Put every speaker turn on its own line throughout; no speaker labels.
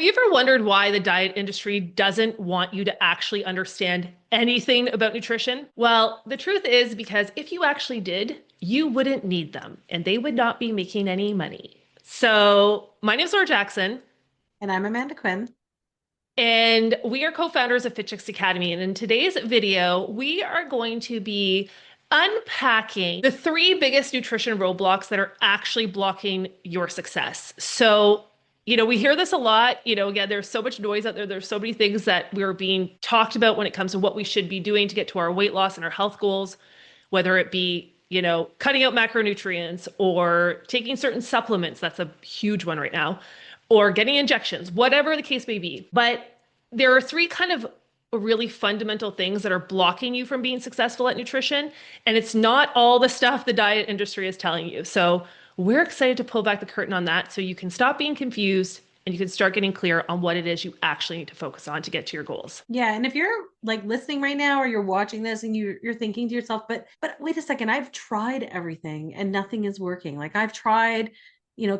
Have you ever wondered why the diet industry doesn't want you to actually understand anything about nutrition? Well, the truth is because if you actually did, you wouldn't need them and they would not be making any money. So, my name is Laura Jackson,
And I'm Amanda Quinn.
and we are co-founders of Fit Chicks Academy. And in today's video, we are going to be unpacking the three biggest nutrition roadblocks that are actually blocking your success. So, we hear this a lot. Again, there's so much noise out there. There's so many things that we're being talked about when it comes to what we should be doing to get to our weight loss and our health goals, whether it be, cutting out macronutrients or taking certain supplements. That's a huge one right now, or getting injections, whatever the case may be. But there are three kind of really fundamental things that are blocking you from being successful at nutrition. And it's not all the stuff the diet industry is telling you. So we're excited to pull back the curtain on that so you can stop being confused and you can start getting clear on what it is you actually need to focus on to get to your goals.
Yeah, and if you're like listening right now or you're watching this and you're thinking to yourself, but wait a second, I've tried everything and nothing is working. Like I've tried,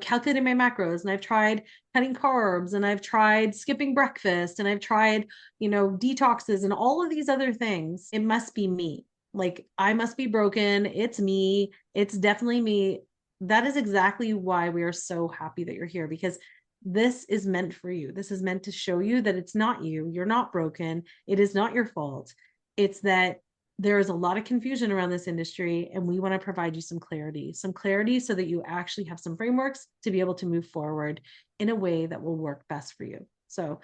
calculating my macros and I've tried cutting carbs and I've tried skipping breakfast and I've tried, detoxes and all of these other things. It must be me. Like I must be broken. It's me. It's definitely me. That is exactly why we are so happy that you're here because this is meant for you. This is meant to show you that it's not you. You're not broken. It is not your fault. It's that there is a lot of confusion around this industry, and we want to provide you some clarity so that you actually have some frameworks to be able to move forward in a way that will work best for you. So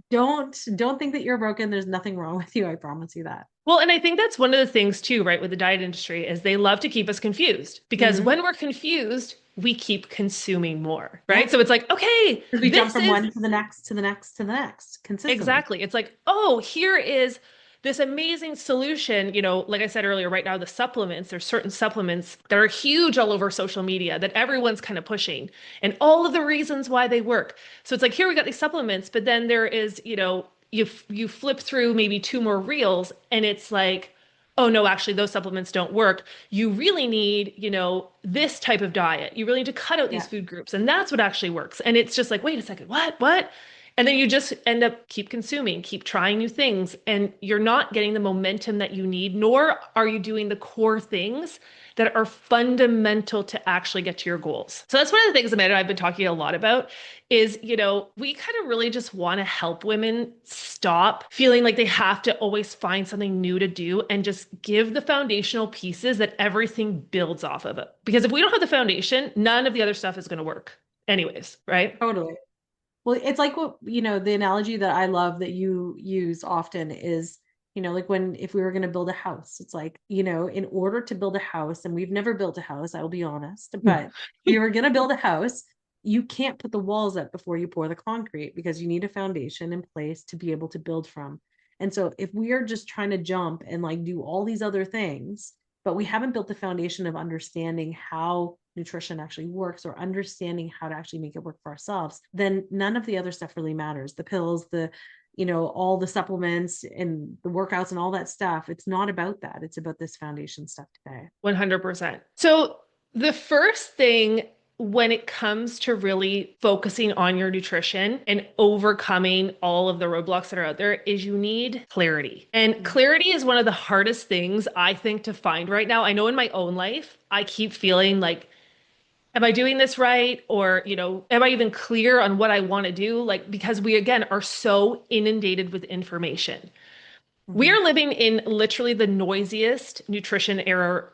don't think that you're broken. There's nothing wrong with you. I promise you that.
Well, and I think that's one of the things too, right, with the diet industry is they love to keep us confused because
Mm-hmm.
when we're confused, we keep consuming more,
Yeah.
right? So it's like, okay,
Because we jump
this
from
is
one to the next, to the next, to the next consistently.
exactly. It's like, oh, here is this amazing solution. Like I said earlier, right now, the supplements, there's certain supplements that are huge all over social media that everyone's kind of pushing and all of the reasons why they work. So it's like, here we got these supplements, but then there is, you flip through maybe two more reels and it's like, oh no, actually those supplements don't work. You really need, this type of diet. You really need to cut out these
Yeah.
food groups. And that's what actually works. And it's just like, wait a second, what? What? And then you just end up keep consuming, keep trying new things, and you're not getting the momentum that you need, nor are you doing the core things that are fundamental to actually get to your goals. So that's one of the things, Amanda, I've been talking a lot about is, we kind of really just want to help women stop feeling like they have to always find something new to do and just give the foundational pieces that everything builds off of it. Because if we don't have the foundation, none of the other stuff is going to work anyways, right?
Totally. Well, it's like what, the analogy that I love that you use often is, like when if we were going to build a house, it's like, in order to build a house, and we've never built a house, I will be honest, but if you were going to build a house, you can't put the walls up before you pour the concrete because you need a foundation in place to be able to build from. And so if we are just trying to jump and like do all these other things, but we haven't built the foundation of understanding how nutrition actually works or understanding how to actually make it work for ourselves, then none of the other stuff really matters. The pills, all the supplements and the workouts and all that stuff. It's not about that. It's about this foundation stuff today.
100%. So the first thing when it comes to really focusing on your nutrition and overcoming all of the roadblocks that are out there is you need clarity. And clarity is one of the hardest things I think to find right now. I know in my own life, I keep feeling like, am I doing this right? Or, am I even clear on what I want to do? Like, because we again are so inundated with information. We
Mm-hmm.
are living in literally the noisiest nutrition era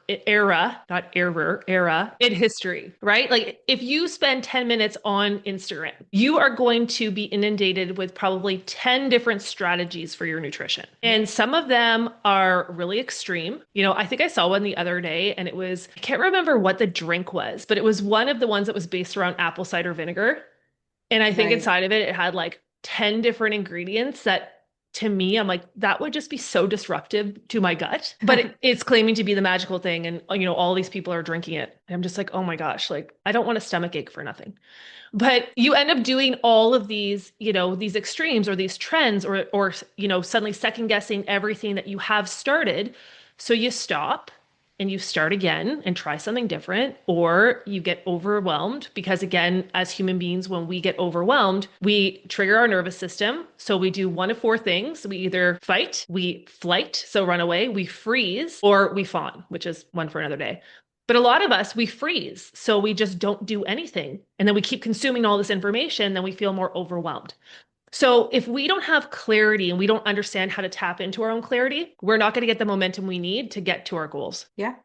in history, right? Like if you spend 10 minutes on Instagram, you are going to be inundated with probably 10 different strategies for your nutrition. And some of them are really extreme. I think I saw one the other day and I can't remember what the drink was, but it was one of the ones that was based around apple cider vinegar. And I think
Right.
inside of it, it had like 10 different ingredients that to me, I'm like, that would just be so disruptive to my gut. But it's claiming to be the magical thing. And, all these people are drinking it. And I'm just like, oh my gosh, like, I don't want a stomach ache for nothing. But you end up doing all of these, these extremes or these trends or, suddenly second guessing everything that you have started. So you stop and you start again and try something different, or you get overwhelmed because, again, as human beings, when we get overwhelmed, we trigger our nervous system. So we do one of four things. We either fight, we flight, so run away, we freeze, or we fawn, which is one for another day. But a lot of us, we freeze. So we just don't do anything. And then we keep consuming all this information, then we feel more overwhelmed. So if we don't have clarity and we don't understand how to tap into our own clarity, we're not going to get the momentum we need to get to our goals.
Yeah.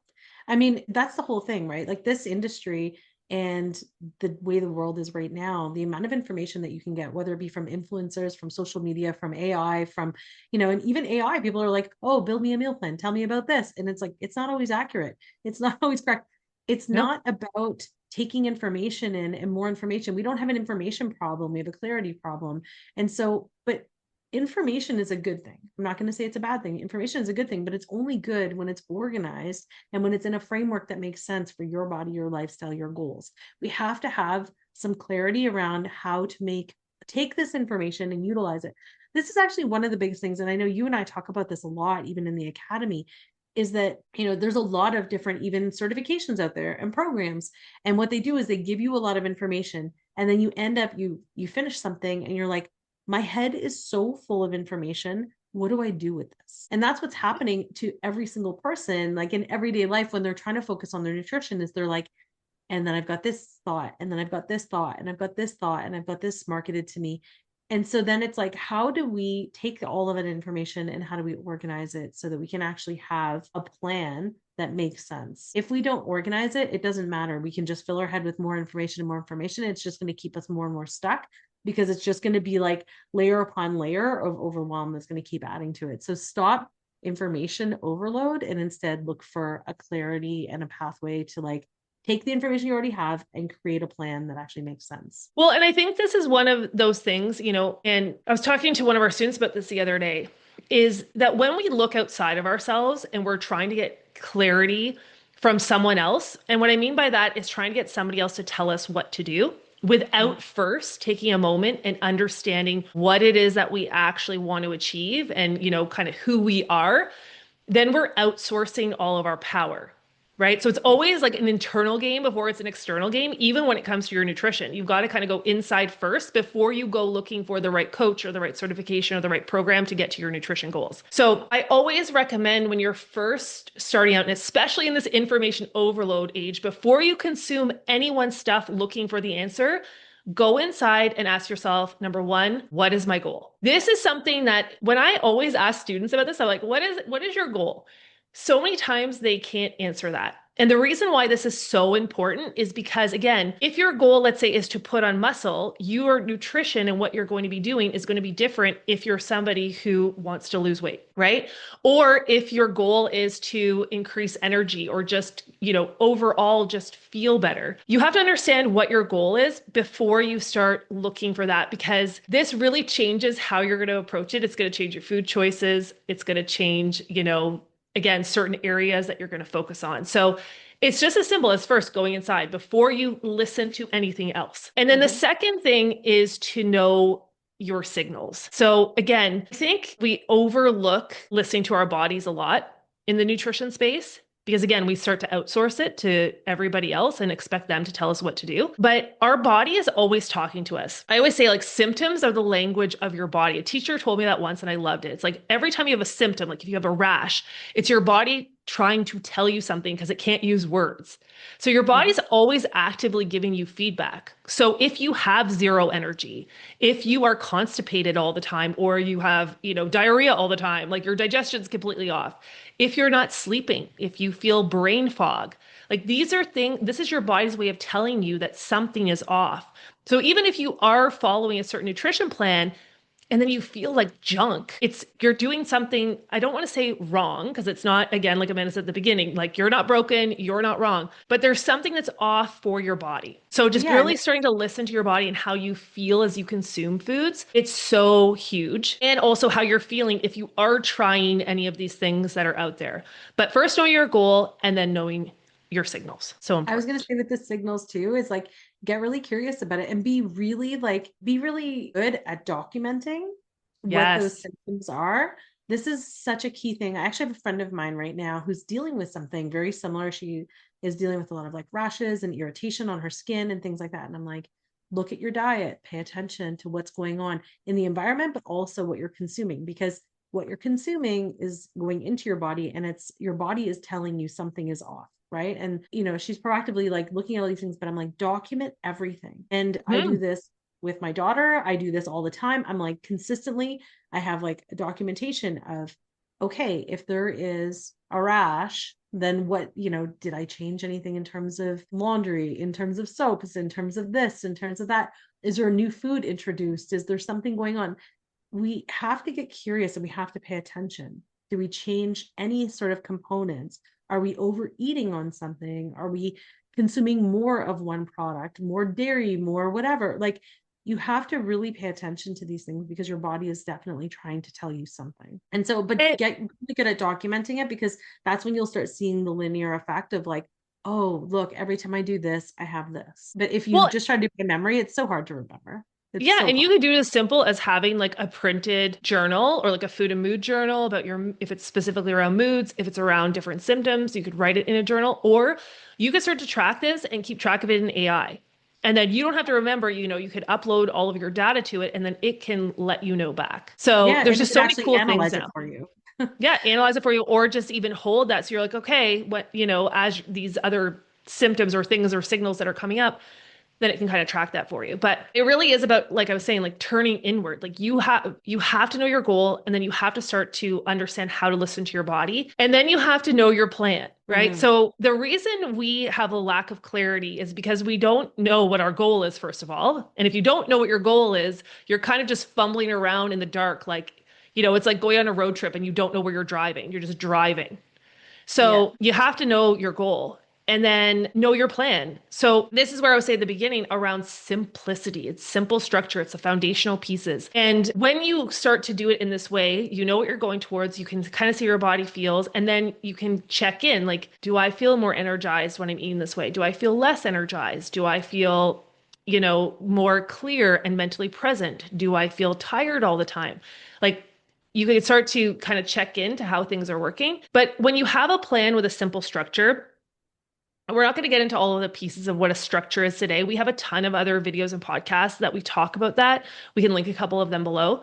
I mean, that's the whole thing, right? Like this industry and the way the world is right now, the amount of information that you can get, whether it be from influencers, from social media, from AI, from, and even AI, people are like, oh, build me a meal plan, tell me about this. And it's like, it's not always accurate. It's not always correct. It's
Nope.
not about taking information in and more information. We don't have an information problem. We have a clarity problem. And so, but information is a good thing. I'm not going to say it's a bad thing. Information is a good thing, but it's only good when it's organized and when it's in a framework that makes sense for your body, your lifestyle, your goals. We have to have some clarity around how to take this information and utilize it. This is actually one of the biggest things, and I know you and I talk about this a lot, even in the academy, is that there's a lot of different even certifications out there and programs, and what they do is they give you a lot of information, and then you end up you finish something and you're like, my head is so full of information. What do I do with this? And that's what's happening to every single person, like in everyday life when they're trying to focus on their nutrition, is they're like, and then I've got this thought, and then I've got this thought, and I've got this thought, and I've got this marketed to me. And so then it's like, how do we take all of that information and how do we organize it so that we can actually have a plan that makes sense? If we don't organize it, it doesn't matter. We can just fill our head with more information and more information. It's just going to keep us more and more stuck because it's just going to be like layer upon layer of overwhelm that's going to keep adding to it. So stop information overload and instead look for a clarity and a pathway to like take the information you already have and create a plan that actually makes sense.
Well, and I think this is one of those things, and I was talking to one of our students about this the other day, is that when we look outside of ourselves and we're trying to get clarity from someone else, and what I mean by that is trying to get somebody else to tell us what to do
Yeah.
without first taking a moment and understanding what it is that we actually want to achieve and, kind of who we are, then we're outsourcing all of our power. Right. So it's always like an internal game before it's an external game, even when it comes to your nutrition. You've got to kind of go inside first before you go looking for the right coach or the right certification or the right program to get to your nutrition goals. So I always recommend when you're first starting out, and especially in this information overload age, before you consume anyone's stuff looking for the answer, go inside and ask yourself, number one, what is my goal? This is something that when I always ask students about this, I'm like, what is your goal? So many times they can't answer that. And the reason why this is so important is because, again, if your goal, let's say, is to put on muscle, your nutrition and what you're going to be doing is going to be different if you're somebody who wants to lose weight, right? Or if your goal is to increase energy or just, overall just feel better. You have to understand what your goal is before you start looking for that, because this really changes how you're going to approach it. It's going to change your food choices. It's going to change, again, certain areas that you're going to focus on. So it's just as simple as first going inside before you listen to anything else. And then the second thing is to know your signals. So again, I think we overlook listening to our bodies a lot in the nutrition space. Because again, we start to outsource it to everybody else and expect them to tell us what to do. But our body is always talking to us. I always say, like, symptoms are the language of your body. A teacher told me that once and I loved it. It's like every time you have a symptom, like if you have a rash, it's your body trying to tell you something because it can't use words. So your body's always actively giving you feedback. So if you have zero energy, if you are constipated all the time, or you have, diarrhea all the time, like your digestion's completely off, if you're not sleeping, if you feel brain fog, like these are things, this is your body's way of telling you that something is off. So even if you are following a certain nutrition plan, and then you feel like junk, you're doing something, I don't want to say wrong, because it's not, again, like Amanda said at the beginning, like you're not broken, you're not wrong, but there's something that's off for your body. So just
Yeah.
really starting to listen to your body and how you feel as you consume foods, it's so huge. And also how you're feeling if you are trying any of these things that are out there. But first know your goal and then knowing your signals. So
I was going to
important.
say with the signals too is like get really curious about it and be really good at documenting what those
Yes.
symptoms are. this is such a key thing. I actually have a friend of mine right now who's dealing with something very similar. She is dealing with a lot of like rashes and irritation on her skin and things like that. And I'm like, look at your diet, pay attention to what's going on in the environment, but also what you're consuming, because what you're consuming is going into your body and it's your body is telling you something is off. Right. And, she's proactively like looking at all these things, but I'm like, document everything. And I do
Hmm.
this with my daughter. I do this all the time. I'm like, consistently, I have like a documentation of, okay, if there is a rash, then what, did I change anything in terms of laundry, in terms of soaps, in terms of this, in terms of that? Is there a new food introduced? Is there something going on? We have to get curious and we have to pay attention. Do we change any sort of components? Are we overeating on something? Are we consuming more of one product, more dairy, more whatever? Like, you have to really pay attention to these things because your body is definitely trying to tell you something. And so, but
And
get really good at documenting it, because that's when you'll start seeing the linear effect of like, oh, look, every time I do this, I have this. But if you
well,
just try to do it by memory, it's so hard to remember. It's
yeah,
so
and you
hard.
could do it as simple as having like a printed journal or like a food and mood journal about your, if it's specifically around moods, if it's around different symptoms, you could write it in a journal, or you could start to track this and keep track of it in AI. And then you don't have to remember, you could upload all of your data to it and then it can let you know back. So
Yeah,
there's
and it
just
can
so many
actually
cool things
analyze it
now.
for you.
Yeah, analyze it for you, or just even hold that. So you're like, okay, what, as these other symptoms or things or signals that are coming up, then it can kind of track that for you. But it really is about, like I was saying, like turning inward. Like you have to know your goal, and then you have to start to understand how to listen to your body. And then you have to know your plan, right?
Mhm.
So the reason we have a lack of clarity is because we don't know what our goal is, first of all. And if you don't know what your goal is, you're kind of just fumbling around in the dark, like, it's like going on a road trip and you don't know where you're driving. You're just driving.
Yeah.
So you have to know your goal and then know your plan. So this is where I would say at the beginning around simplicity. It's simple structure. It's the foundational pieces. And when you start to do it in this way, you know what you're going towards. You can kind of see your body feels, and then you can check in like, do I feel more energized when I'm eating this way? Do I feel less energized? Do I feel more clear and mentally present? Do I feel tired all the time? Like you can start to kind of check into how things are working. But when you have a plan with a simple structure, we're not going to get into all of the pieces of what a structure is today. We have a ton of other videos and podcasts that we talk about that. We can link a couple of them below.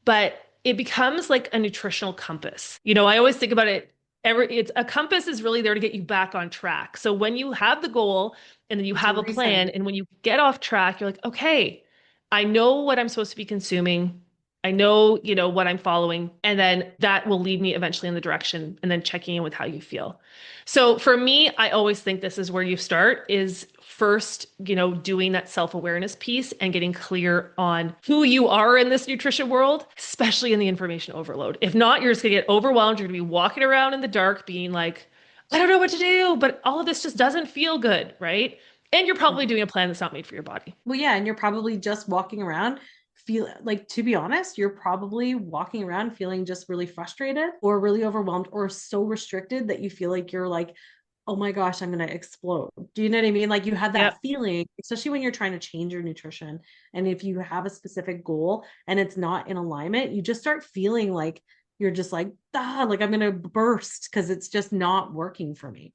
But it becomes like a nutritional compass. I always think about it. It's a compass is really there to get you back on track. So when you have the goal and then you
It's a
have a
reason.
plan, and when you get off track, you're like, okay, I know what I'm supposed to be consuming. I know, what I'm following, and then that will lead me eventually in the direction, and then checking in with how you feel. So for me, I always think this is where you start is first, doing that self-awareness piece and getting clear on who you are in this nutrition world, especially in the information overload. If not, you're just gonna get overwhelmed. You're gonna be walking around in the dark being like, I don't know what to do, but all of this just doesn't feel good, right? And you're probably
Mhm.
doing a plan that's not made for your body.
Well, yeah, and you're probably just walking around feel like, to be honest, you're probably walking around feeling just really frustrated or really overwhelmed or so restricted that you feel like you're like, oh my gosh, I'm gonna explode. Do you know what I mean? Like, you have
Yep.
that feeling, especially when you're trying to change your nutrition. And if you have a specific goal and it's not in alignment, you just start feeling like you're just like, ah, like I'm gonna burst because it's just not working for me.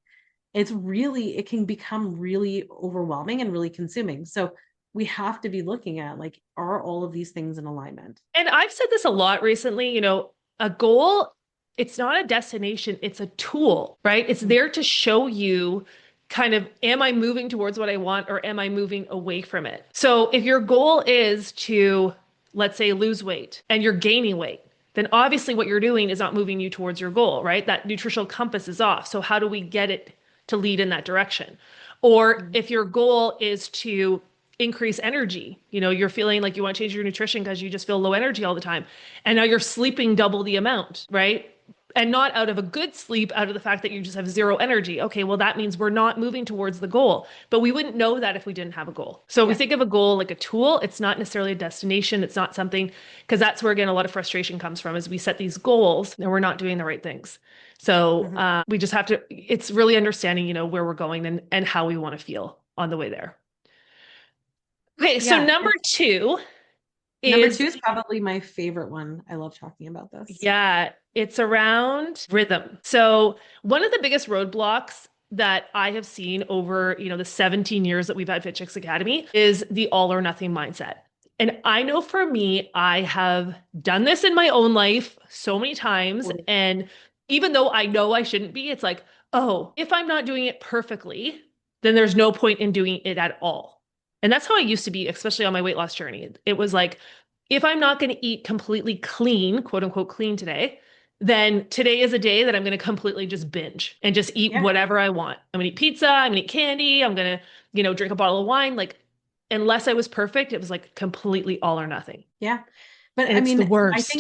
It can become really overwhelming and really consuming. So we have to be looking at like, are all of these things in alignment?
And I've said this a lot recently, a goal, it's not a destination, it's a tool, right? It's
Mhm.
there to show you kind of, am I moving towards what I want or am I moving away from it? So if your goal is to, let's say, lose weight and you're gaining weight, then obviously what you're doing is not moving you towards your goal, right? That nutritional compass is off. So how do we get it to lead in that direction? Or if your goal is to increase energy. You're feeling like you want to change your nutrition because you just feel low energy all the time. And now you're sleeping double the amount, right? And not out of a good sleep, out of the fact that you just have zero energy. Okay, well, that means we're not moving towards the goal. But we wouldn't know that if we didn't have a goal. So we
Yeah.
think of a goal like a tool. It's not necessarily a destination. It's not something, because that's where, again, a lot of frustration comes from is we set these goals and we're not doing the right things. So
Mhm.
we just have to, it's really understanding, where we're going and how we want to feel on the way there. Okay, so
Yeah.
number two
Number
is,
two is probably my favorite one. I love talking about this.
yeah, it's around rhythm. So one of the biggest roadblocks that I have seen over, the 17 years that we've had Fit Chicks Academy is the all or nothing mindset. And I know for me, I have done this in my own life so many times. And even though I know I shouldn't be, it's like, oh, if I'm not doing it perfectly, then there's no point in doing it at all. And that's how I used to be, especially on my weight loss journey. It was like, if I'm not going to eat completely clean, quote unquote clean today, then today is a day that I'm going to completely just binge and just eat
Yeah.
whatever I want. I'm going to eat pizza, I'm going to eat candy, I'm going to, drink a bottle of wine. Like, unless I was perfect, it was like completely all or nothing.
Yeah. But
And
I
it's the
mean,
worst.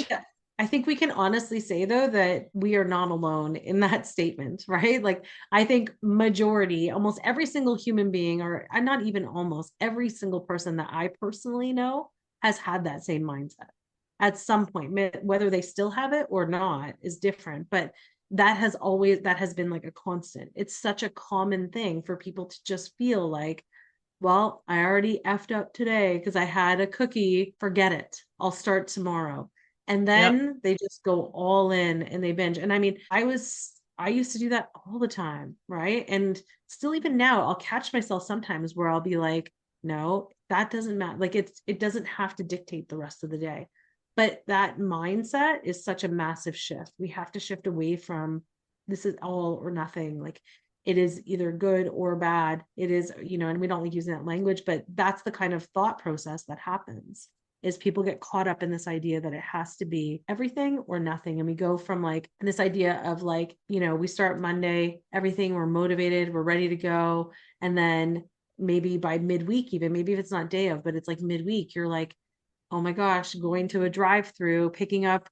I think we can honestly say though that we are not alone in that statement, right? Like I think majority, almost every single human being, or not even almost every single person that I personally know has had that same mindset at some point. Whether they still have it or not is different, but that has been like a constant. It's such a common thing for people to just feel like, well, I already effed up today because I had a cookie. Forget it. I'll start tomorrow. And
Yep.
then they just go all in and they binge. And I mean, I used to do that all the time, right? And still, even now, I'll catch myself sometimes where I'll be like, no, that doesn't matter. Like it doesn't have to dictate the rest of the day. But that mindset is such a massive shift. We have to shift away from this is all or nothing. Like it is either good or bad. It is, and we don't like using that language, but that's the kind of thought process that happens is people get caught up in this idea that it has to be everything or nothing. And we go from like this idea of like, we start Monday, everything, we're motivated, we're ready to go. And then maybe by midweek, even maybe if it's not day of, but it's like midweek, you're like, oh my gosh, going to a drive-through, picking up,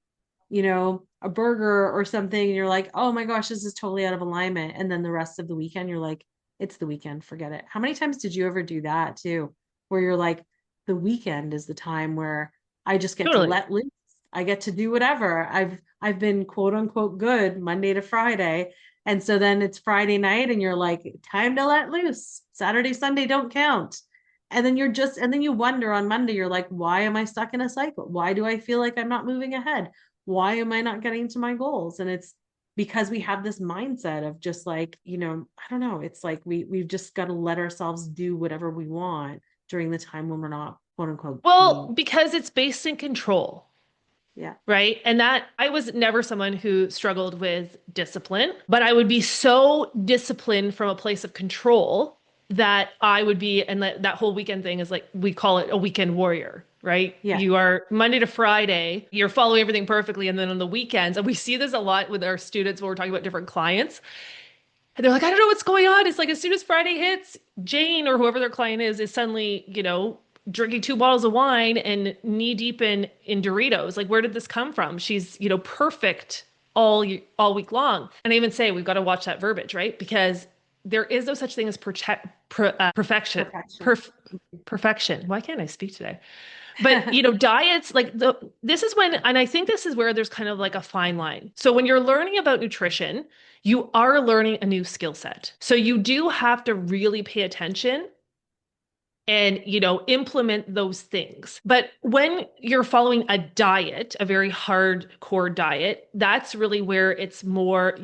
a burger or something, and you're like, oh my gosh, this is totally out of alignment. And then the rest of the weekend, you're like, it's the weekend, forget it. How many times did you ever do that too? Where you're like, the weekend is the time where I just get to
Totally.
let loose. I get to do whatever. I've been quote unquote good Monday to Friday. And so then it's Friday night and you're like, time to let loose. Saturday, Sunday don't count. And then you wonder on Monday, you're like, why am I stuck in a cycle? Why do I feel like I'm not moving ahead? Why am I not getting to my goals? And it's because we have this mindset of just like, I don't know. It's like we've just got to let ourselves do whatever we want during the time when we're not quote unquote
Well,
being.
because it's based in control.
Yeah.
Right. And that I was never someone who struggled with discipline, but I would be so disciplined from a place of control that I would be, and that whole weekend thing is like, we call it a weekend warrior, right?
Yeah.
You are Monday to Friday, you're following everything perfectly. And then on the weekends, and we see this a lot with our students when we're talking about different clients, and they're like, I don't know what's going on. It's like as soon as Friday hits, Jane or whoever their client is suddenly, drinking 2 bottles of wine and knee deep in Doritos. Like, where did this come from? She's, perfect all week long. And I even say we've got to watch that verbiage, right? Because there is no such thing as perfection.
Perfection.
Perfection. Why can't I speak today? But diets like this is when, and I think this is where there's kind of like a fine line. So when you're learning about nutrition, you are learning a new skill set. So you do have to really pay attention and implement those things. But when you're following a diet, a very hardcore diet, that's really where it's more,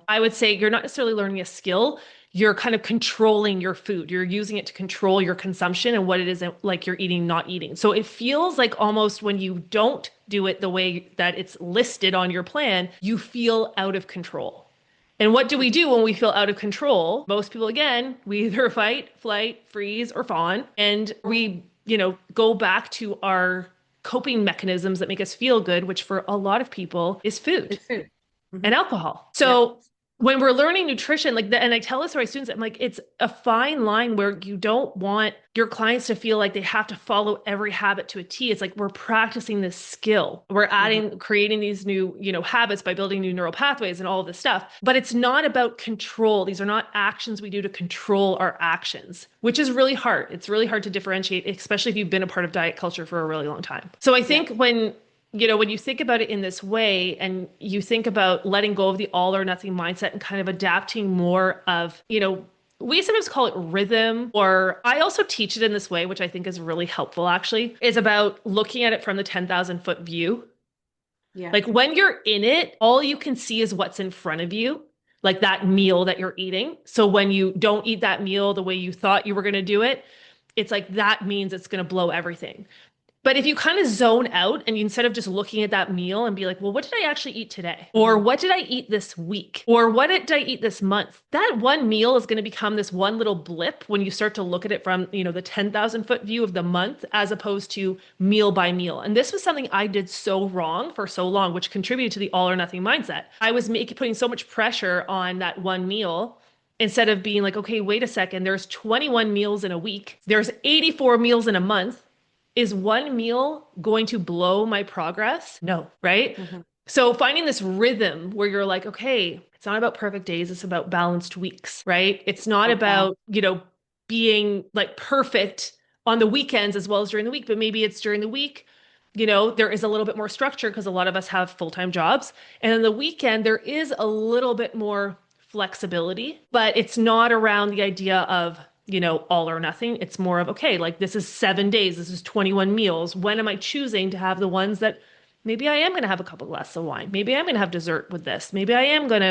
I would say you're not necessarily learning a skill, you're kind of controlling your food. You're using it to control your consumption and what it is like you're eating, not eating. So it feels like almost when you don't do it the way that it's listed on your plan, you feel out of control. And what do we do when we feel out of control? Most people, again, we either fight, flight, freeze, or fawn. And we, go back to our coping mechanisms that make us feel good, which for a lot of people is food
It's food.
and
Hmm.
alcohol.
Yeah.
So when we're learning nutrition, like that, and I tell this to my students, I'm like, it's a fine line where you don't want your clients to feel like they have to follow every habit to a T. It's like we're practicing this skill. We're
Hmm.
creating these new, habits by building new neural pathways and all of this stuff. But it's not about control. These are not actions we do to control our actions, which is really hard. It's really hard to differentiate, especially if you've been a part of diet culture for a really long time. So I
Yeah.
think when you think about it in this way and you think about letting go of the all or nothing mindset and kind of adapting more of, We sometimes call it rhythm, or I also teach it in this way, which I think is really helpful actually, is about looking at it from the 10,000-foot view.
Yeah.
Like when you're in it, all you can see is what's in front of you, like that meal that you're eating. So when you don't eat that meal the way you thought you were going to do it, it's like that means it's going to blow everything. But if you kind of zone out and you, instead of just looking at that meal and be like, well, what did I actually eat today? Or
Mhm.
what did I eat this week? Or what did I eat this month? That one meal is going to become this one little blip when you start to look at it from, the 10,000-foot view of the month as opposed to meal by meal. And this was something I did so wrong for so long, which contributed to the all or nothing mindset. I was putting so much pressure on that one meal instead of being like, okay, wait a second, there's 21 meals in a week, there's 84 meals in a month. Is one meal going to blow my progress? No, right?
Mhm.
So finding this rhythm where you're like, okay, it's not about perfect days, it's about balanced weeks, right? It's not
Love that.
about, being like perfect on the weekends as well as during the week, but maybe it's during the week, there is a little bit more structure because a lot of us have full-time jobs. And on the weekend, there is a little bit more flexibility, but it's not around the idea of all or nothing. It's more of, okay, like this is 7 days, this is 21 meals. When am I choosing to have the ones that maybe I am going to have a couple glasses of wine? Maybe I'm going to have dessert with this. Maybe I am going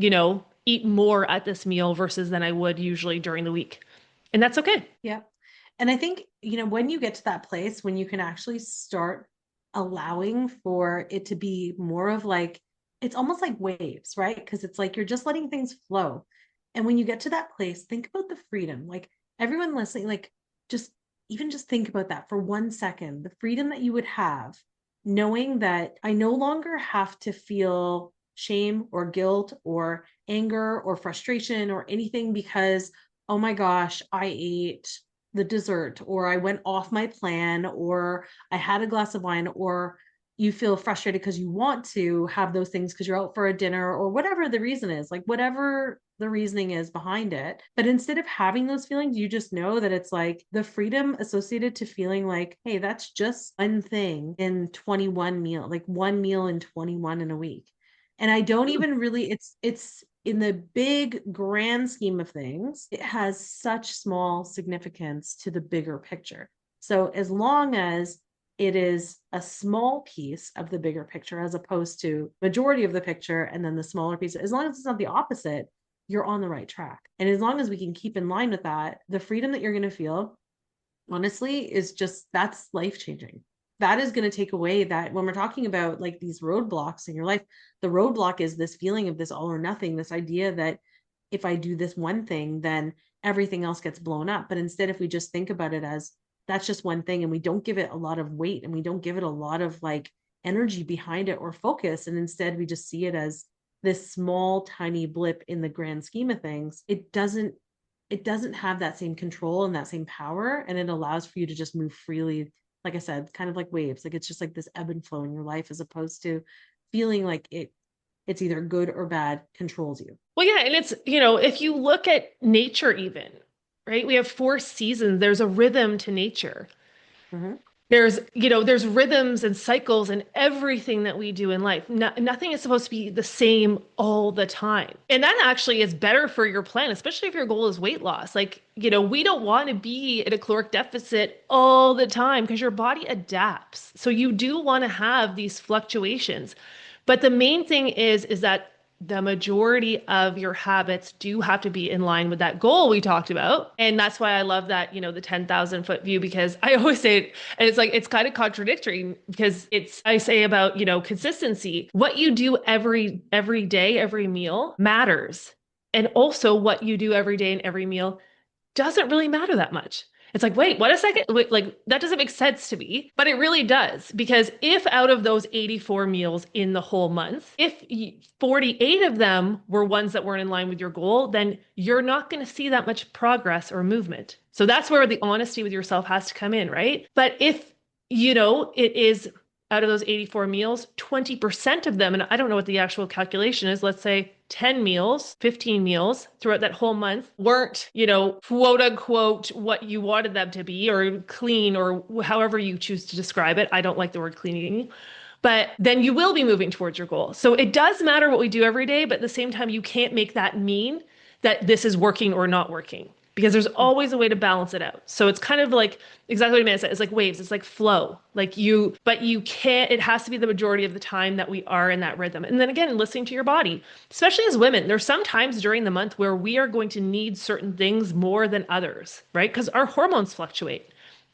to, eat more at this meal versus than I would usually during the week. And that's okay.
Yeah. And I think, when you get to that place when you can actually start allowing for it to be more of like, it's almost like waves, right? Because it's like you're just letting things flow. And when you get to that place, think about the freedom. Like everyone listening, like just even just think about that for 1 second, the freedom that you would have knowing that I no longer have to feel shame or guilt or anger or frustration or anything because oh my gosh, I ate the dessert, or I went off my plan, or I had a glass of wine, or you feel frustrated because you want to have those things because you're out for a dinner, or whatever the reason is, like whatever the reasoning is behind it. But instead of having those feelings, you just know that it's like the freedom associated to feeling like, hey, that's just one thing in 21 meal, like one meal in 21 in a week. And I don't even really, it's in the big grand scheme of things, it has such small significance to the bigger picture. So as long as it is a small piece of the bigger picture as opposed to majority of the picture and then the smaller piece, as long as it's not the opposite, you're on the right track. And as long as we can keep in line with that, the freedom that you're going to feel honestly is just that's life changing. That is going to take away that when we're talking about like these roadblocks in your life, the roadblock is this feeling of this all or nothing, this idea that if I do this one thing, then everything else gets blown up. But instead, if we just think about it as that's just one thing and we don't give it a lot of weight and we don't give it a lot of like energy behind it or focus, and instead we just see it as this small, tiny blip in the grand scheme of things, it doesn't have that same control and that same power, and it allows for you to just move freely, like I said, kind of like waves. Like it's just like this ebb and flow in your life as opposed to feeling like it's either good or bad controls you.
Well, yeah, and it's, if you look at nature even, right? We have 4 seasons. There's a rhythm to nature.
Mm-hmm.
There's rhythms and cycles in everything that we do in life. Nothing is supposed to be the same all the time. And that actually is better for your plan, especially if your goal is weight loss. Like, we don't want to be at a caloric deficit all the time because your body adapts. So you do want to have these fluctuations. But the main thing is that the majority of your habits do have to be in line with that goal we talked about. And that's why I love that, the 10,000-foot view, because I always say it, and it's like, it's kind of contradictory because I say about, consistency. What you do every day, every meal matters. And also what you do every day and every meal doesn't really matter that much. It's like, wait, what a second. Wait, like, that doesn't make sense to me, but it really does. Because if out of those 84 meals in the whole month, if 48 of them were ones that weren't in line with your goal, then you're not going to see that much progress or movement. So that's where the honesty with yourself has to come in, right? But if, it is out of those 84 meals, 20% of them, and I don't know what the actual calculation is, let's say 10 meals, 15 meals throughout that whole month weren't, quote unquote, what you wanted them to be or clean or however you choose to describe it. I don't like the word cleaning, but then you will be moving towards your goal. So it does matter what we do every day, but at the same time, you can't make that mean that this is working or not working, because there's always a way to balance it out. So it's kind of like exactly what Amanda said. It's like waves. It's like flow. But you can't, it has to be the majority of the time that we are in that rhythm. And then again, listening to your body, especially as women, there's some times during the month where we are going to need certain things more than others, right? Because our hormones fluctuate.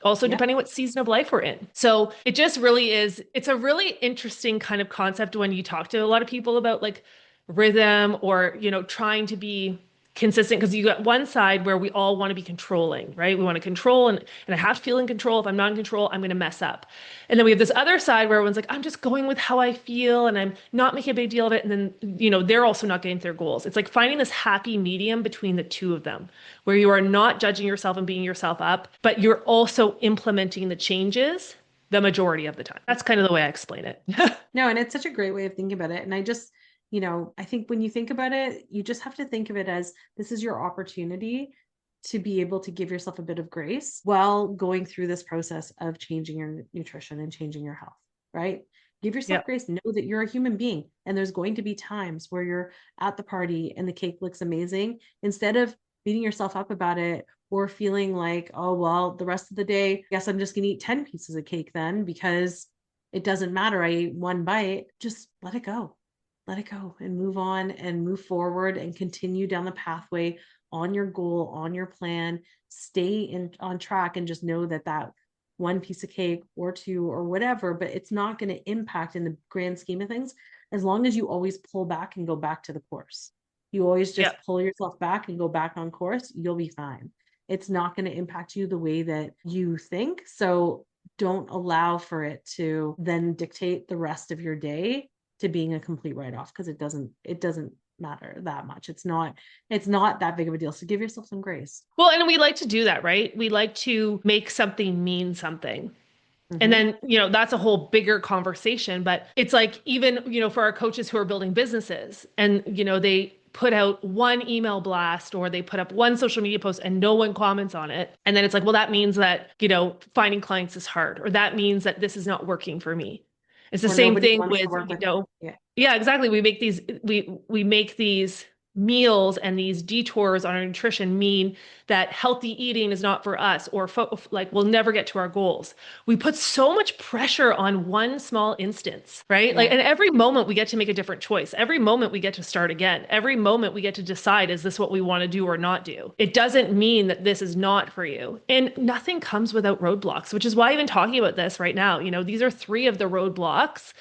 Also,
Yeah.
depending what season of life we're in. So it just really is, it's a really interesting kind of concept when you talk to a lot of people about like rhythm or, trying to be consistent, because you got one side where we all want to be controlling, right? We want to control, and I have to feel in control. If I'm not in control, I'm going to mess up. And then we have this other side where everyone's like, I'm just going with how I feel and I'm not making a big deal of it. And then, they're also not getting to their goals. It's like finding this happy medium between the two of them, where you are not judging yourself and beating yourself up, but you're also implementing the changes the majority of the time. That's kind of the way I explain it.
No, and it's such a great way of thinking about it. And I think when you think about it, you just have to think of it as this is your opportunity to be able to give yourself a bit of grace while going through this process of changing your nutrition and changing your health, right? Give yourself
Yeah.
grace. Know that you're a human being, and there's going to be times where you're at the party and the cake looks amazing. Instead of beating yourself up about it or feeling like, oh, well, the rest of the day, I guess I'm just going to eat 10 pieces of cake then because it doesn't matter. I ate one bite. Just let it go. Let it go and move on and move forward and continue down the pathway on your goal, on your plan. Stay on track and just know that that one piece of cake or two or whatever, but it's not going to impact in the grand scheme of things as long as you always pull back and go back to the course. You always
Yeah.
just pull yourself back and go back on course, you'll be fine. It's not going to impact you the way that you think. So don't allow for it to then dictate the rest of your day to being a complete write-off, because it doesn't matter that much. It's not that big of a deal. So give yourself some grace.
Well, and we like to do that, right? We like to make something mean something. And
Mm-hmm.
then, that's a whole bigger conversation. But it's like, even, for our coaches who are building businesses and, they put out one email blast or they put up one social media post and no one comments on it. And then it's like, well, that means that, finding clients is hard, or that means that this is not working for me. It's the
Or
same
nobody
thing
wants to
with,
work with. Yeah.
yeah, exactly. We make these meals and these detours on our nutrition mean that healthy eating is not for us, or like we'll never get to our goals. We put so much pressure on one small instance, right? Like,
Yeah.
and every moment we get to make a different choice. Every moment we get to start again. Every moment we get to decide, is this what we want to do or not do? It doesn't mean that this is not for you. And nothing comes without roadblocks, which is why even talking about this right now, these are three of the roadblocks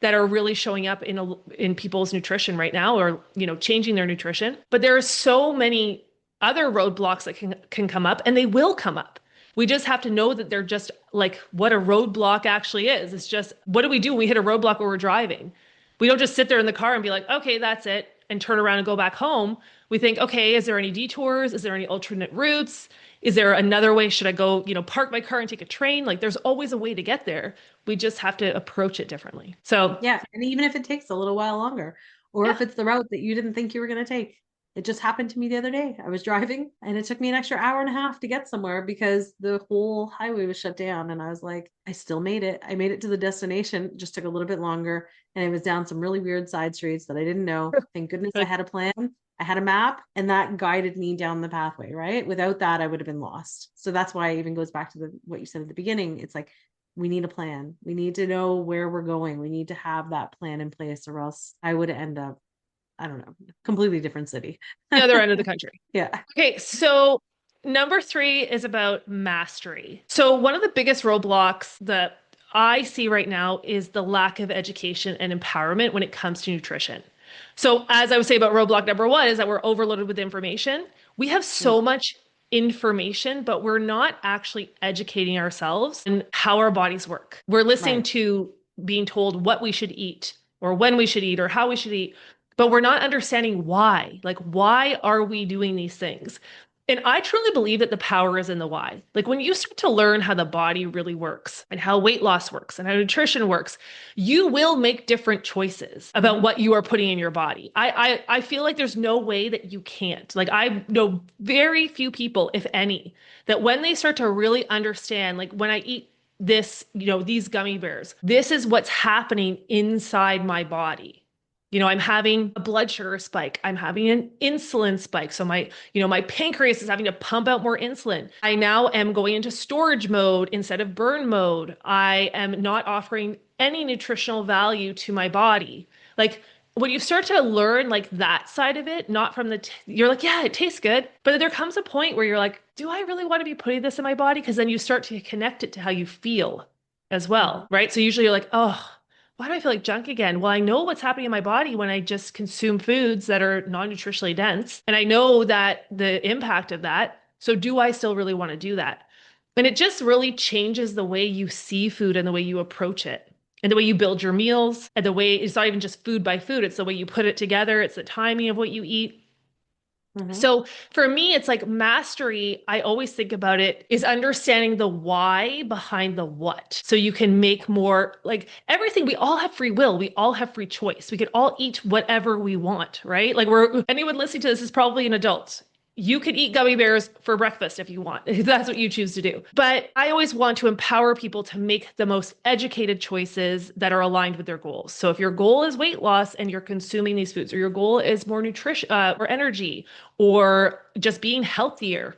that are really showing up in people's nutrition right now, or changing their nutrition. But there are so many other roadblocks that can come up, and they will come up. We just have to know that they're just like what a roadblock actually is. It's just, what do we do when we hit a roadblock where we're driving? We don't just sit there in the car and be like, okay, that's it, and turn around and go back home. We think, okay, is there any detours? Is there any alternate routes? Is there another way? Should I go, park my car and take a train? Like, there's always a way to get there. We just have to approach it differently. So,
Yeah. And even if it takes a little while longer, or if
yeah.
it's the route that you didn't think you were going to take. It just happened to me the other day. I was driving and it took me an extra hour and a half to get somewhere because the whole highway was shut down. And I was like, I still made it. I made it to the destination. It just took a little bit longer. And it was down some really weird side streets that I didn't know. Thank goodness I had a plan. I had a map, and that guided me down the pathway, right? Without that, I would have been lost. So that's why it even goes back to what you said at the beginning. It's like, we need a plan. We need to know where we're going. We need to have that plan in place, or else I would end up, I don't know, completely different city.
The other end of the country.
Yeah.
Okay, so number three is about mastery. So one of the biggest roadblocks that I see right now is the lack of education and empowerment when it comes to nutrition. So as I would say about roadblock number one is that we're overloaded with information. We have so much information, but we're not actually educating ourselves in how our bodies work. We're listening
Right.
to being told what we should eat or when we should eat or how we should eat, but we're not understanding why. Like, why are we doing these things? And I truly believe that the power is in the why. Like, when you start to learn how the body really works and how weight loss works and how nutrition works, you will make different choices about
Mhm.
what you are putting in your body. I feel like there's no way that you can't. Like, I know very few people, if any, that when they start to really understand, like, when I eat this, these gummy bears, this is what's happening inside my body. I'm having a blood sugar spike. I'm having an insulin spike. So my pancreas is having to pump out more insulin. I now am going into storage mode instead of burn mode. I am not offering any nutritional value to my body. Like when you start to learn like that side of it, not from you're like, yeah, it tastes good. But there comes a point where you're like, do I really want to be putting this in my body? Because then you start to connect it to how you feel as
Mhm.
well, right? So usually you're like, oh, why do I feel like junk again? Well, I know what's happening in my body when I just consume foods that are non-nutritionally dense, and I know that the impact of that. So do I still really want to do that? And it just really changes the way you see food and the way you approach it. And the way you build your meals, and the way it's not even just food by food, it's the way you put it together, it's the timing of what you eat.
Mhm.
So for me, it's like mastery. I always think about it is understanding the why behind the what. So you can make more like everything. We all have free will. We all have free choice. We could all eat whatever we want, right? Like anyone listening to this is probably an adult. You could eat gummy bears for breakfast if you want, if that's what you choose to do. But I always want to empower people to make the most educated choices that are aligned with their goals. So if your goal is weight loss and you're consuming these foods, or your goal is more nutrition or energy, or just being healthier,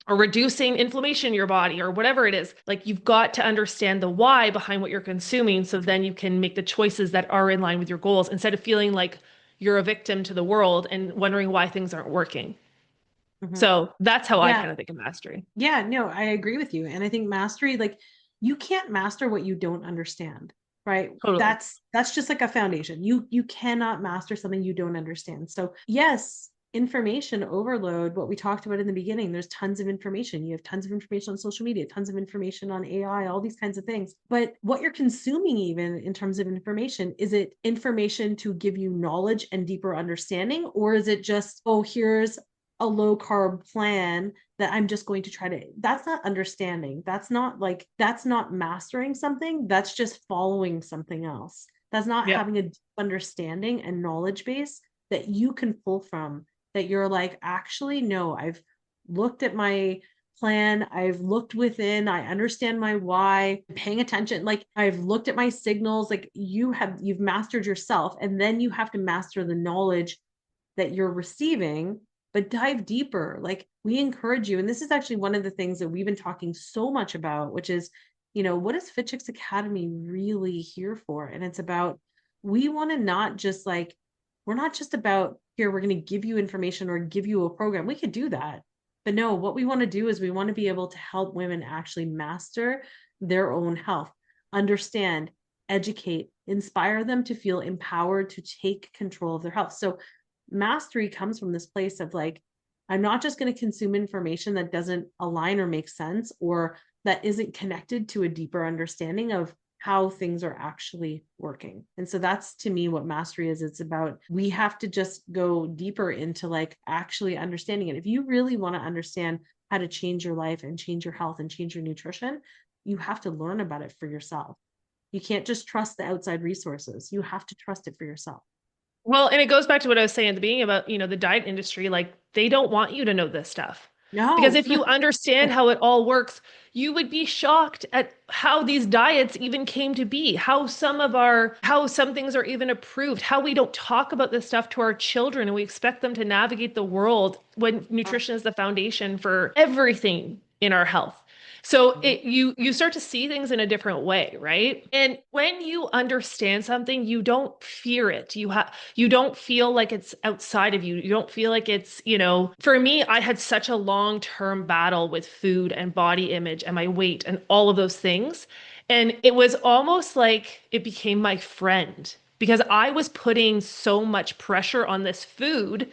or reducing inflammation in your body, or whatever it is, like you've got to understand the why behind what you're consuming. So then you can make the choices that are in line with your goals instead of feeling like you're a victim to the world and wondering why things aren't working.
Mhm.
So that's how I
Yeah.
kind of think of mastery.
Yeah, no, I agree with you. And I think mastery, like you can't master what you don't understand, right?
Totally.
That's just like a foundation. You cannot master something you don't understand. So yes, information overload, what we talked about in the beginning, there's tons of information. You have tons of information on social media, tons of information on AI, all these kinds of things. But what you're consuming, even in terms of information, is it information to give you knowledge and deeper understanding? Or is it just, oh, here's a low carb plan that I'm just going to try to, that's not understanding. That's not mastering something. That's just following something else. That's not
Yeah.
having a deep understanding and knowledge base that you can pull from, that you're like, actually, no, I've looked at my plan. I've looked within. I understand my why, I'm paying attention. Like I've looked at my signals. Like you've mastered yourself. And then you have to master the knowledge that you're receiving, but dive deeper. Like we encourage you. And this is actually one of the things that we've been talking so much about, which is, what is Fit Chicks Academy really here for? And it's about, we want to not just like, we're not just about here, we're going to give you information or give you a program. We could do that. But no, what we want to do is we want to be able to help women actually master their own health, understand, educate, inspire them to feel empowered to take control of their health. So mastery comes from this place of like, I'm not just going to consume information that doesn't align or make sense or that isn't connected to a deeper understanding of how things are actually working. And so that's to me what mastery is. It's about, we have to just go deeper into like actually understanding it. If you really want to understand how to change your life and change your health and change your nutrition, you have to learn about it for yourself. You can't just trust the outside resources. You have to trust it for yourself.
Well, and it goes back to what I was saying at the beginning about, the diet industry. Like they don't want you to know this stuff. Because
No.
if you understand how it all works, you would be shocked at how these diets even came to be, how some things are even approved, how we don't talk about this stuff to our children and we expect them to navigate the world when nutrition is the foundation for everything in our health. So you start to see things in a different way, right? And when you understand something, you don't fear it. You don't feel like it's outside of you. You don't feel like for me, I had such a long-term battle with food and body image and my weight and all of those things. And it was almost like it became my friend because I was putting so much pressure on this food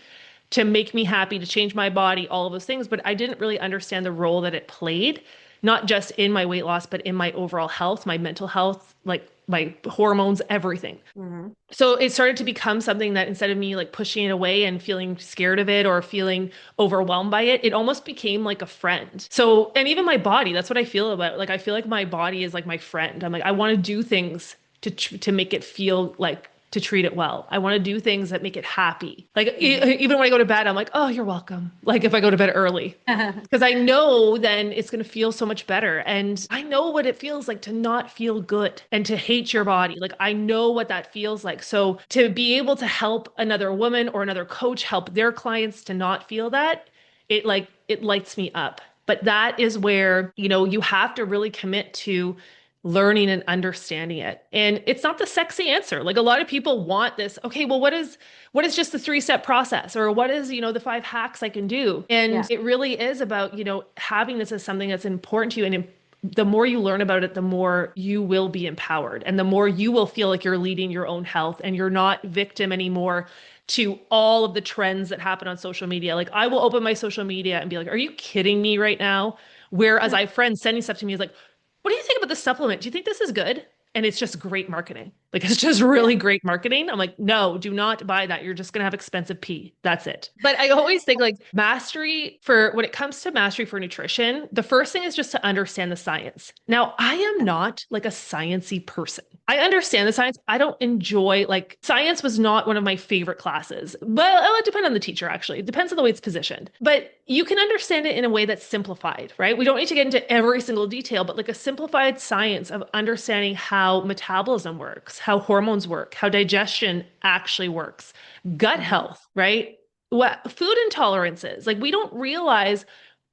to make me happy, to change my body, all of those things. But I didn't really understand the role that it played, not just in my weight loss, but in my overall health, my mental health, like my hormones, everything.
Mhm.
So it started to become something that instead of me like pushing it away and feeling scared of it or feeling overwhelmed by it, it almost became like a friend. So, and even my body, that's what I feel about it. Like I feel like my body is like my friend. I'm like, I want to do things to make it feel like to treat it well. I want to do things that make it happy. Like even when I go to bed, I'm like, oh, you're welcome. Like if I go to bed early, because I know then it's going to feel so much better. And I know what it feels like to not feel good and to hate your body. Like I know what that feels like. So to be able to help another woman or another coach help their clients to not feel that, it lights me up. But that is where, you have to really commit to learning and understanding it. And it's not the sexy answer. Like a lot of people want this, okay, well, what is just the 3-step process, or what is, the 5 hacks I can do? And
Yeah.
it really is about, having this as something that's important to you. And the more you learn about it, the more you will be empowered and the more you will feel like you're leading your own health and you're not victim anymore to all of the trends that happen on social media. Like I will open my social media and be like, are you kidding me right now? Whereas I have friends sending stuff to me is like, what do you think about this supplement? Do you think this is good? And it's just great marketing. Like it's just
Yeah.
really great marketing. I'm like, no, do not buy that. You're just going to have expensive pee. That's it. But I always think like mastery for when it comes to mastery for nutrition, the first thing is just to understand the science. Now, I am not like a sciencey person. I understand the science. I don't enjoy like science was not one of my favorite classes, but it depends on the teacher actually. It depends on the way it's positioned. But you can understand it in a way that's simplified, right? We don't need to get into every single detail, but like a simplified science of understanding how metabolism works, how hormones work, how digestion actually works, gut health, right? What food intolerances. Like we don't realize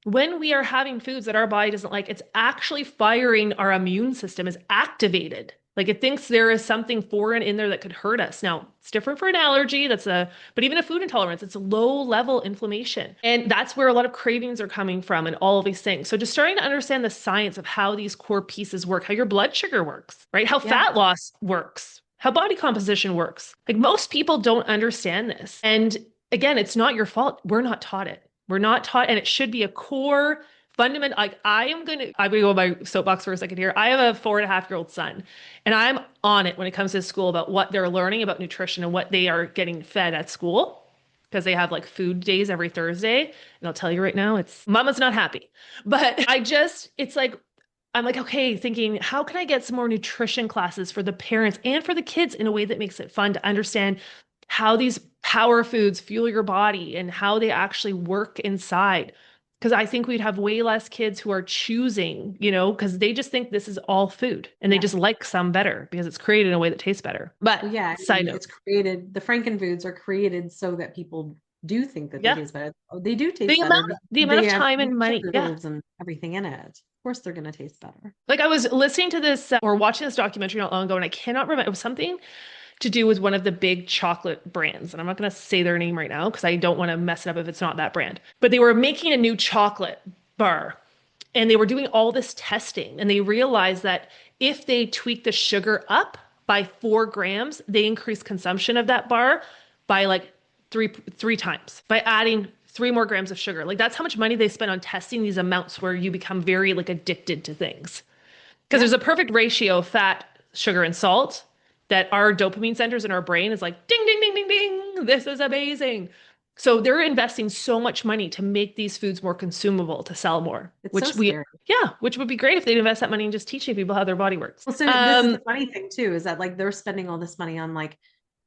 when we are having foods that our body doesn't like, it's actually firing our immune system is activated. Like it thinks there is something foreign in there that could hurt us. Now, it's different for an allergy. But even a food intolerance, it's a low level inflammation. And that's where a lot of cravings are coming from and all of these things. So just starting to understand the science of how these core pieces work, how your blood sugar works, right? How fat loss works, how body composition works. Like most people don't understand this. And again, it's not your fault. We're not taught it. We're not taught, and it should be a core fundamental. Like I'm gonna go on my soapbox for a second here. I have a 4.5-year-old son, and I'm on it when it comes to school about what they're learning about nutrition and what they are getting fed at school. Because they have like food days every Thursday. And I'll tell you right now, it's mama's not happy. But it's like, I'm like, okay, thinking, how can I get some more nutrition classes for the parents and for the kids in a way that makes it fun to understand how these power foods fuel your body and how they actually work inside. Because I think we'd have way less kids who are choosing, because they just think this is all food and they just like some better because it's created in a way that tastes better. But
Well, yeah, I
side
mean,
note,
it's created, the Frankenfoods are created so that people do think that they
yeah,
taste better. Oh, they do
the
taste
amount
better because
the amount
they
of
have
time and money, yeah.
sugars and everything in it. Of course, they're going to taste better.
Like I was listening to this or watching this documentary not long ago, and I cannot remember. It was something to do with one of the big chocolate brands. And I'm not going to say their name right now because I don't want to mess it up if it's not that brand. But they were making a new chocolate bar and they were doing all this testing. And they realized that if they tweak the sugar up by 4 grams, they increase consumption of that bar by like three times by adding 3 more grams of sugar. Like that's how much money they spend on testing these amounts where you become very like addicted to things. Because
Yeah.
there's a perfect ratio of fat, sugar, and salt that our dopamine centers in our brain is like ding, ding, ding, ding, ding. This is amazing. So they're investing so much money to make these foods more consumable to sell more,
It's so scary.
which would be great if they'd invest that money in just teaching people how their body works.
Well, so this is the funny thing too, is that like they're spending all this money on like,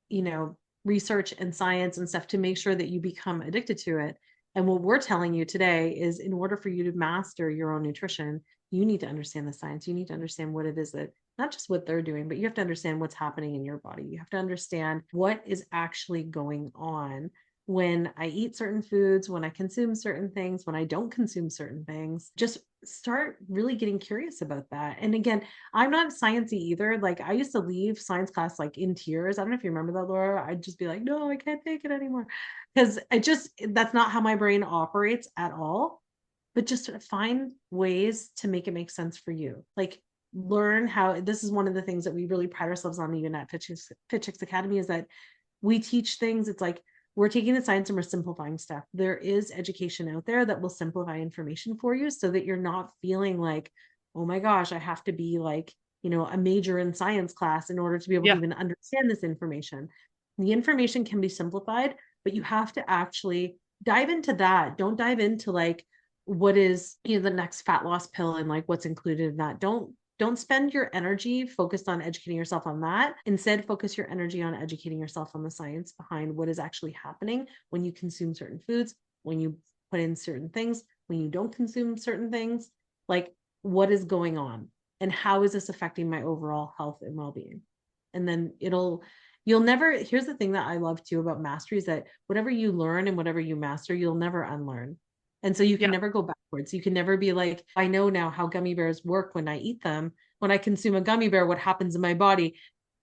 you know, research and science and stuff to make sure that you become addicted to it. And what we're telling you today is in order for you to master your own nutrition, you need to understand the science. You need to understand what it is that not just what they're doing, but you have to understand what's happening in your body. You have to understand what is actually going on when I eat certain foods, when I consume certain things, when I don't consume certain things. Just start really getting curious about that. And again, I'm not sciencey either. Like I used to leave science class like in tears. I don't know if you remember that, Laura. I'd just be like, no, I can't take it anymore. Because that's not how my brain operates at all. But just find ways to make it make sense for you. Like learn how, this is one of the things that we really pride ourselves on even at Fit Chicks Academy is that we teach things. It's like, we're taking the science and we're simplifying stuff. There is education out there that will simplify information for you so that you're not feeling like, oh my gosh, I have to be like, you know, a major in science class in order to be able to even understand this information. The information can be simplified, but you have to actually dive into that. Don't dive into like what is, you know, the next fat loss pill and like what's included in that. Don't Don't spend your energy focused on educating yourself on that. Instead, focus your energy on educating yourself on the science behind what is actually happening when you consume certain foods, when you put in certain things, when you don't consume certain things, like what is going on and how is this affecting my overall health and well-being. And then you'll never, here's the thing that I love too about mastery is that whatever you learn and whatever you master, you'll never unlearn. And so you can
Yeah.
never go backwards. You can never be like, I know now how gummy bears work when I eat them. When I consume a gummy bear, what happens in my body?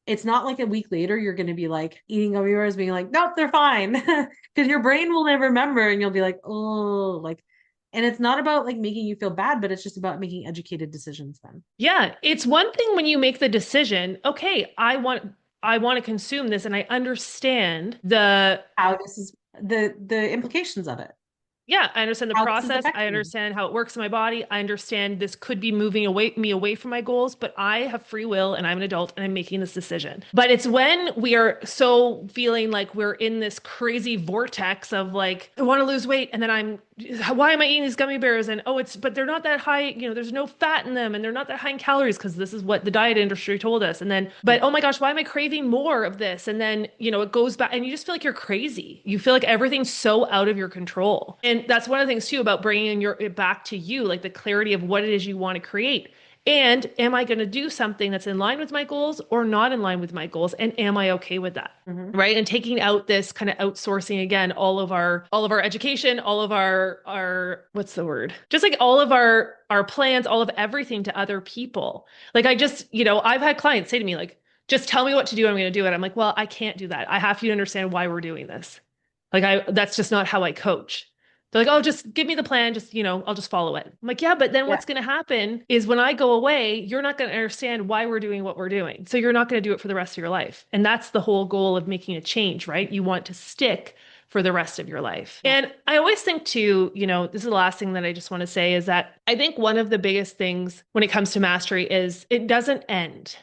It's not like a week later, you're going to be like eating gummy bears, being like, nope, they're fine. Because your brain will never remember and you'll be like, oh, like, and it's not about like making you feel bad, but it's just about making educated decisions then.
Yeah, it's one thing when you make the decision, okay, I want to consume this and I understand the
How this is the implications of it,
yeah, I understand the
how this is
process. I
affecting me.
understand how it works in my body. I understand this could be moving me away from my goals, but I have free will and I'm an adult and I'm making this decision. But it's when we are so feeling like we're in this crazy vortex of like, I want to lose weight. And then why am I eating these gummy bears? And oh, but they're not that high, there's no fat in them and they're not that high in calories because this is what the diet industry told us. And then, but oh my gosh, why am I craving more of this? And then, it goes back and you just feel like you're crazy. You feel like everything's so out of your control. And that's one of the things too about bringing it back to you, like the clarity of what it is you want to create. And am I going to do something that's in line with my goals or not in line with my goals? And am I okay with that?
Mm-hmm.
Right. And taking out this kind of outsourcing again, all of our education, all of our what's the word? Just like all of our plans, all of everything to other people. Like I just, I've had clients say to me, like, just tell me what to do, I'm going to do it. I'm like, well, I can't do that. I have you to understand why we're doing this. That's just not how I coach. They're like, oh, just give me the plan. Just, I'll just follow it. I'm like, yeah, but then
Yeah.
what's going to happen is when I go away, you're not going to understand why we're doing what we're doing. So you're not going to do it for the rest of your life. And that's the whole goal of making a change, right? You want to stick for the rest of your life.
Yeah.
And I always think too, this is the last thing that I just want to say is that I think one of the biggest things when it comes to mastery is it doesn't end.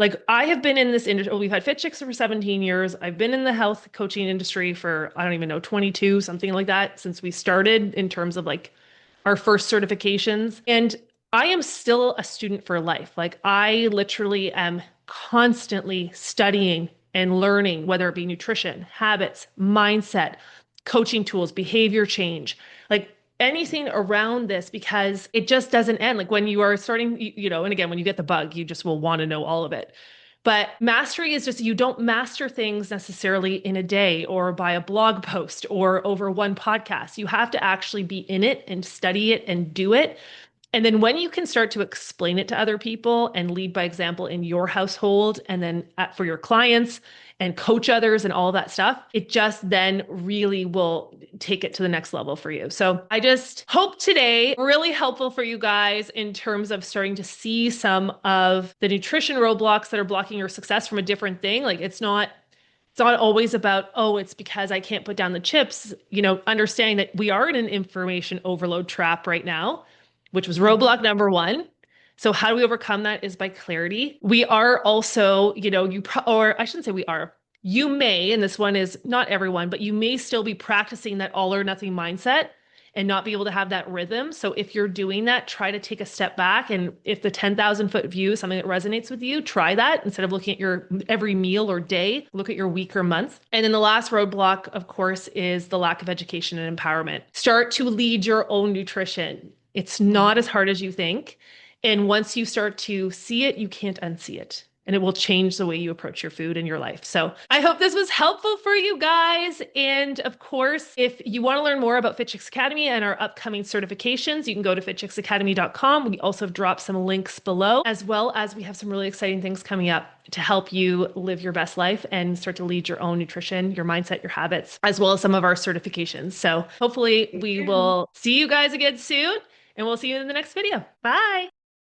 Like I have been in this industry, we've had Fit Chicks for 17 years. I've been in the health coaching industry for, I don't even know, 22, something like that, since we started in terms of like our first certifications. And I am still a student for life. Like I literally am constantly studying and learning, whether it be nutrition, habits, mindset, coaching tools, behavior change. Like anything around this because it just doesn't end. Like when you are starting, and again, when you get the bug, you just will want to know all of it. But mastery is just you don't master things necessarily in a day or by a blog post or over one podcast. You have to actually be in it and study it and do it. And then when you can start to explain it to other people and lead by example in your household and then for your clients and coach others and all that stuff, it just then really will take it to the next level for you. So I just hope today really helpful for you guys in terms of starting to see some of the nutrition roadblocks that are blocking your success from a different thing. Like it's not always about, oh, it's because I can't put down the chips, understanding that we are in an information overload trap right now, which was roadblock number one. So how do we overcome that is by clarity. We are also, or I shouldn't say we are, you may, and this one is not everyone, but you may still be practicing that all or nothing mindset and not be able to have that rhythm. So if you're doing that, try to take a step back. And if the 10,000 foot view is something that resonates with you, try that instead of looking at your every meal or day, look at your week or month. And then the last roadblock, of course, is the lack of education and empowerment. Start to lead your own nutrition. It's not as hard as you think. And once you start to see it, you can't unsee it. And it will change the way you approach your food and your life. So I hope this was helpful for you guys. And of course, if you want to learn more about Fit Chicks Academy and our upcoming certifications, you can go to fitchicksacademy.com. We also have dropped some links below, as well as we have some really exciting things coming up to help you live your best life and start to lead your own nutrition, your mindset, your habits, as well as some of our certifications. So hopefully we will see you guys again soon. And we'll see you in the next video. Bye.